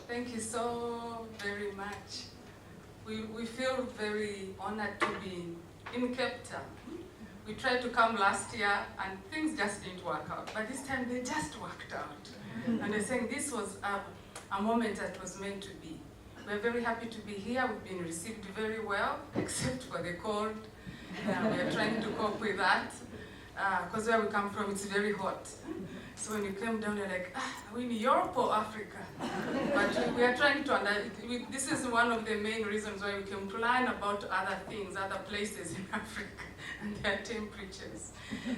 Thank you so very much. We feel very honored to be in Cape Town. We tried to come last year and things just didn't work out, but this time they just worked out. And they're saying this was a moment that was meant to be. We're very happy to be here. We've been received very well, except for the cold. We're trying to cope with that, because where we come from, it's very hot. So when you came down, you're like, are we in Europe or Africa? But we are trying to understand. This is one of the main reasons why we can plan about other things, other places in Africa, and their temperatures.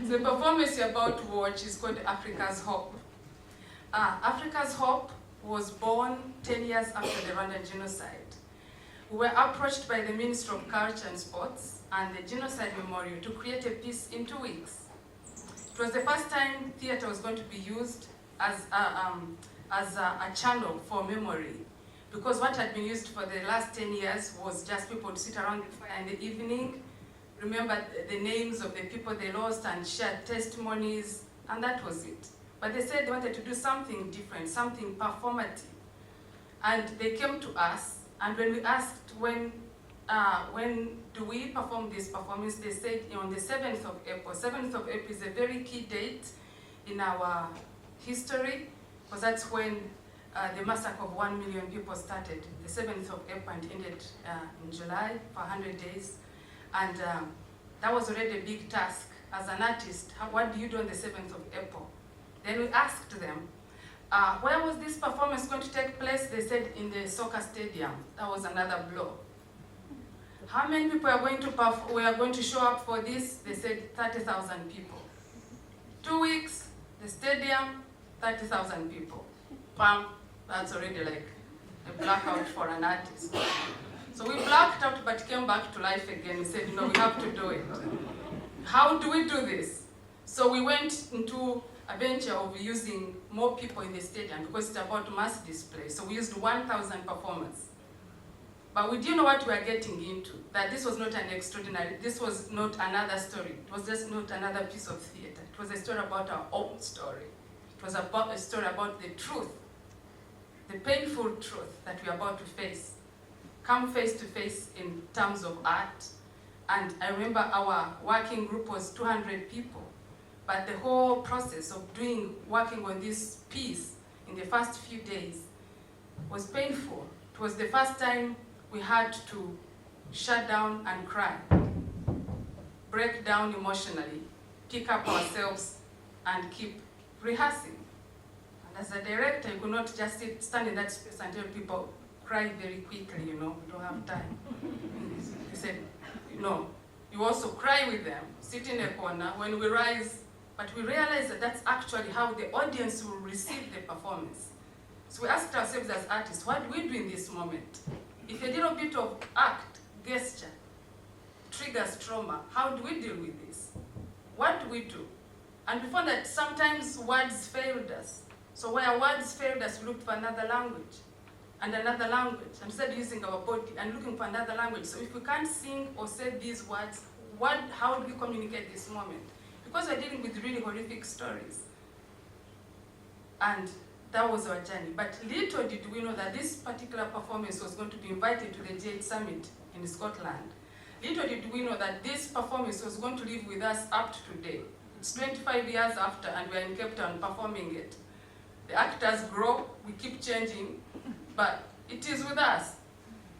So the performance you're about to watch is called Africa's Hope. Africa's Hope was born 10 years after the Rwandan genocide. We were approached by the Ministry of Culture and Sports and the Genocide Memorial to create a piece in 2 weeks. It was the first time theatre was going to be used as a channel for memory, because what had been used for the last 10 years was just people to sit around the fire in the evening, remember the names of the people they lost and share testimonies, and that was it. But they said they wanted to do something different, something performative. And they came to us, and when we asked when do we perform this performance, they said on the 7th of April. 7th of April is a very key date in our history, because that's when the massacre of 1 million people started, the 7th of April, and ended in July for 100 days. And that was already a big task. As an artist, what do you do on the 7th of April? Then we asked them, where was this performance going to take place? They said in the soccer stadium. That was another blow. How many people are going to show up for this? They said 30,000 people. 2 weeks, the stadium, 30,000 people. Bam, that's already like a blackout for an artist. So we blacked out but came back to life again. We said, no, we have to do it. How do we do this? So we went into a venture of using more people in the stadium because it's about mass display. So we used 1,000 performers. But we didn't know what we were getting into, that this was not an extraordinary, this was not another story. It was just not another piece of theater. It was a story about our own story. It was about a story about the truth, the painful truth that we are about to face, come face to face in terms of art. And I remember our working group was 200 people. But the whole process of working on this piece in the first few days was painful. It was the first time we had to shut down and cry, break down emotionally, pick up ourselves, and keep rehearsing. And as a director, you could not just stand in that space and tell people, cry very quickly, we don't have time. They said, no, you also cry with them, sit in a corner. When we rise, but we realized that that's actually how the audience will receive the performance. So we asked ourselves as artists, what do we do in this moment? If a little bit of act, gesture, triggers trauma, how do we deal with this? What do we do? And we found that sometimes words failed us. So where words failed us, we looked for another language, and instead using our body and looking for another language. So if we can't sing or say these words, how do we communicate this moment? Because we're dealing with really horrific stories. And that was our journey. But little did we know that this particular performance was going to be invited to the G8 Summit in Scotland. Little did we know that this performance was going to live with us up to today. It's 25 years after, and we're in Cape Town performing it. The actors grow, we keep changing, but it is with us.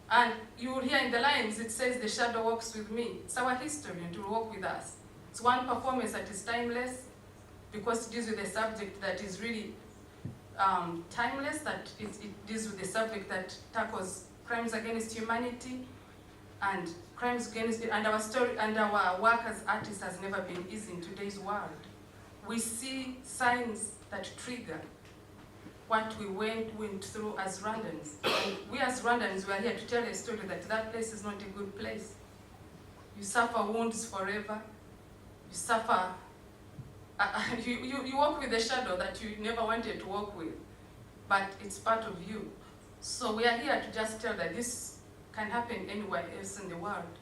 And you will hear in the lines, it says, the shadow walks with me. It's our history, and it will walk with us. It's one performance that is timeless, because it deals with a subject that is really timeless, that it deals with a subject that tackles crimes against humanity and crimes against, and our story and our work as artists has never been easy in today's world. We see signs that trigger what we went through as Rwandans. And we as Rwandans, we are here to tell a story that place is not a good place. You suffer wounds forever. You suffer, you walk with a shadow that you never wanted to walk with, but it's part of you. So we are here to just tell that this can happen anywhere else in the world.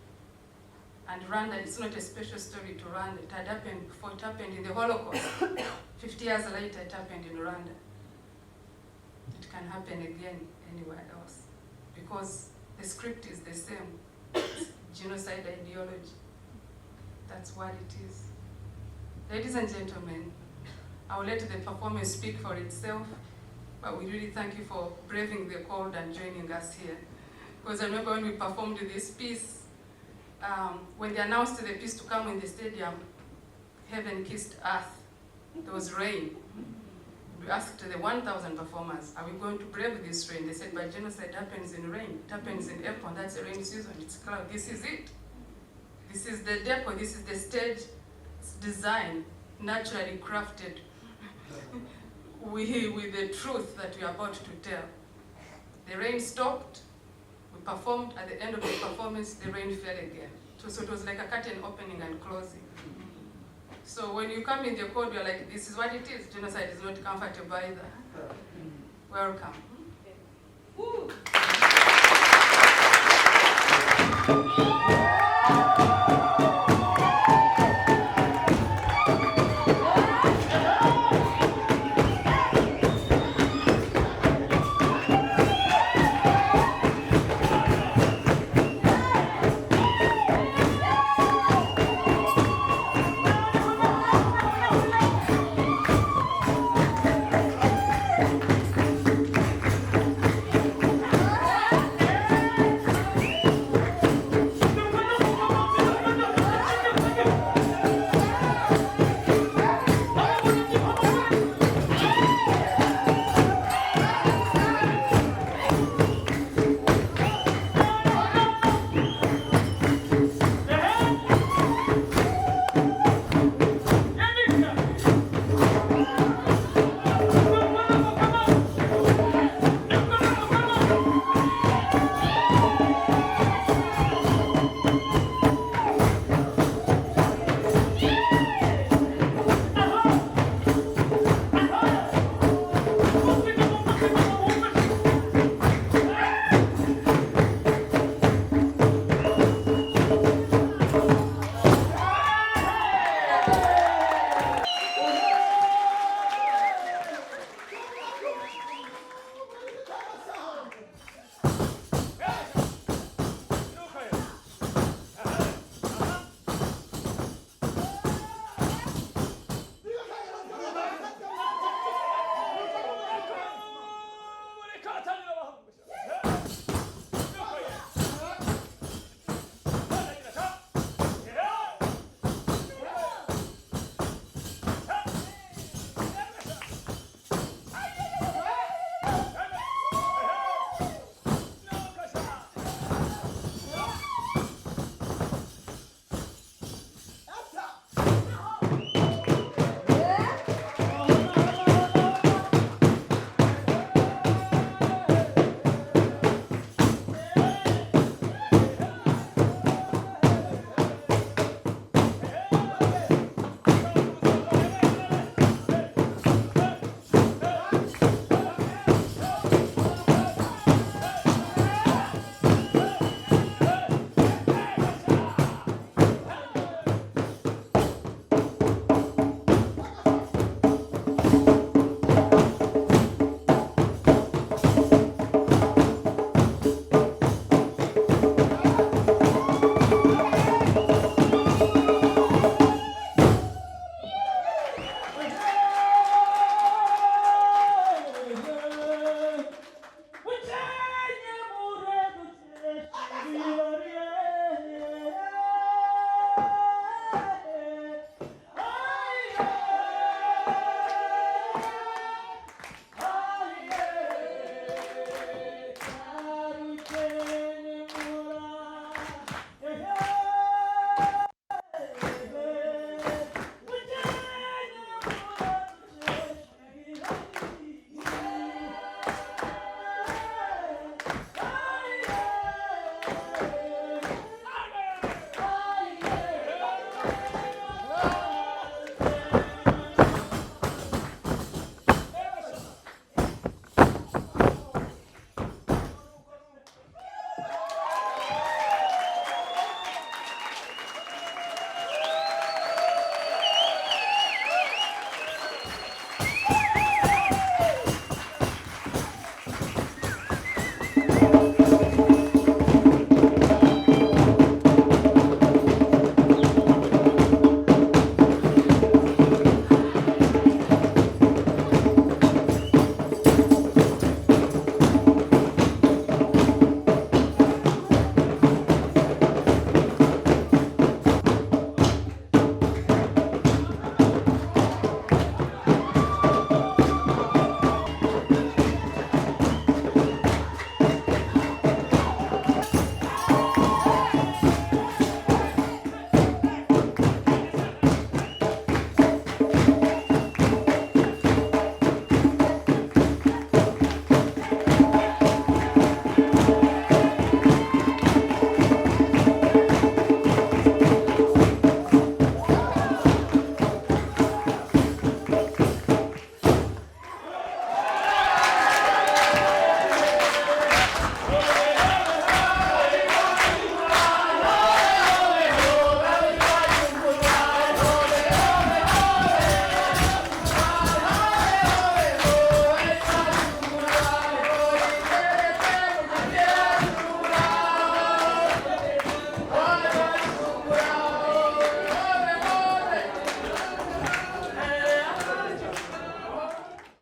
And Rwanda, it's not a special story to Rwanda. It had happened before, it happened in the Holocaust. 50 years later, it happened in Rwanda. it can happen again anywhere else, because the script is the same. It's genocide ideology. That's what it is. Ladies and gentlemen, I will let the performance speak for itself, but we really thank you for braving the cold and joining us here. Because I remember when we performed this piece, when they announced the piece to come in the stadium, heaven kissed earth. There was rain. We asked the 1,000 performers, are we going to brave this rain? They said, but genocide happens in rain. It happens in April, that's the rain season, it's cloud. This is it. This is the decor, this is the stage design, naturally crafted with the truth that we are about to tell. The rain stopped, we performed, at the end of the performance, the rain fell again. So it was like a curtain opening and closing. So when you come in the code, you're like, this is what it is. Genocide is not comfortable either. Welcome. Woo.